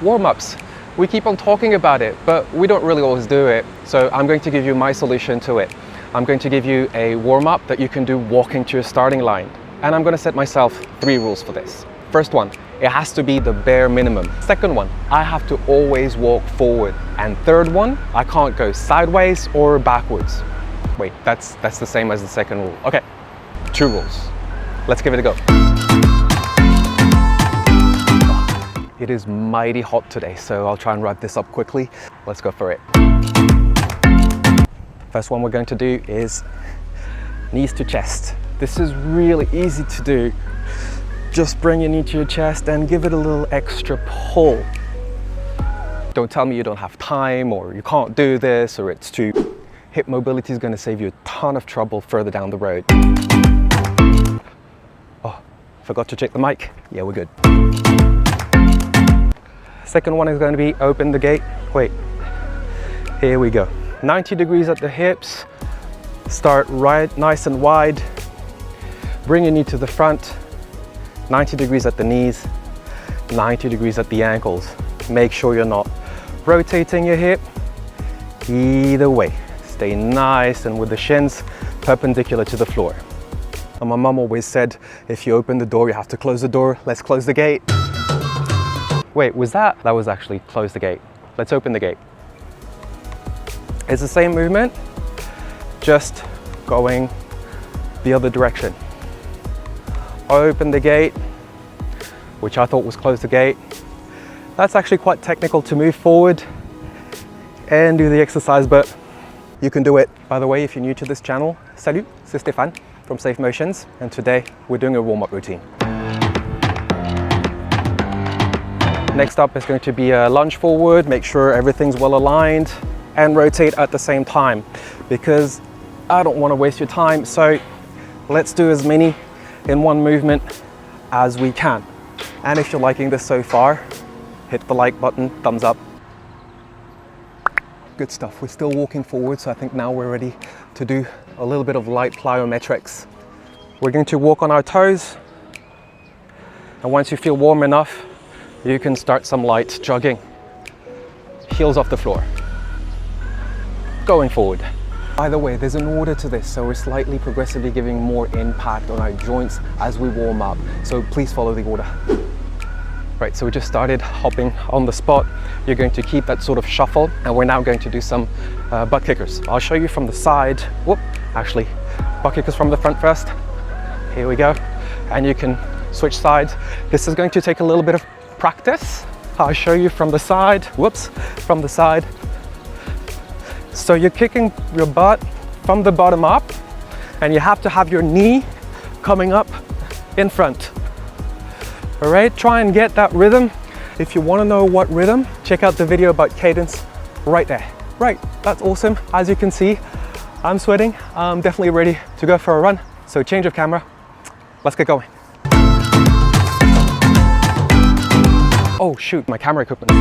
warm-ups. We keep on talking about it, but we don't really always do it. So I'm going to give you my solution to it. I'm going to give you a warm-up that you can do walking to your starting line. And I'm going to set myself 3 rules for this. First one, it has to be the bare minimum. Second one, I have to always walk forward. And third one, I can't go sideways or backwards. Wait, that's the same as the second rule. Okay, 2 rules. Let's give it a go. It is mighty hot today, so I'll try and wrap this up quickly. Let's go for it. First one we're going to do is knees to chest. This is really easy to do. Just bring your knee to your chest and give it a little extra pull. Don't tell me you don't have time or you can't do this or it's too... Hip mobility is going to save you a ton of trouble further down the road. Oh, forgot to check the mic. Yeah, we're good. Second one is going to be open the gate. Wait, here we go. 90 degrees at the hips. Start right nice and wide. Bring your knee to the front. 90 degrees at the knees. 90 degrees at the ankles. Make sure you're not rotating your hip. Either way, stay nice and with the shins perpendicular to the floor. And my mum always said, if you open the door, you have to close the door. Let's close the gate. Wait, was that? That was actually close the gate. Let's open the gate. It's the same movement, just going the other direction. Open the gate, which I thought was close the gate. That's actually quite technical to move forward and do the exercise, but you can do it. By the way, if you're new to this channel, salut, c'est Stéphane from Safe Motions, and today we're doing a warm-up routine. Next up is going to be a lunge forward. Make sure everything's well aligned and rotate at the same time because I don't want to waste your time. So let's do as many in one movement as we can. And if you're liking this so far, hit the like button, thumbs up. Good stuff. We're still walking forward, so I think now we're ready to do a little bit of light plyometrics. We're going to walk on our toes, and once you feel warm enough, you can start some light jogging. Heels off the floor. Going forward. By the way, there's an order to this, so we're slightly progressively giving more impact on our joints as we warm up. So please follow the order. Right, so we just started hopping on the spot. You're going to keep that sort of shuffle, and we're now going to do some butt kickers. I'll show you from the side. Whoop, actually, butt kickers from the front first. Here we go. And you can switch sides. This is going to take a little bit of practice. I'll show you from the side. Whoops, from the side. So you're kicking your butt from the bottom up, and you have to have your knee coming up in front. All right, try and get that rhythm. If you want to know what rhythm, check out the video about cadence right there. Right, that's awesome. As you can see, I'm sweating. I'm definitely ready to go for a run. So change of camera. Let's get going. Oh shoot, my camera equipment.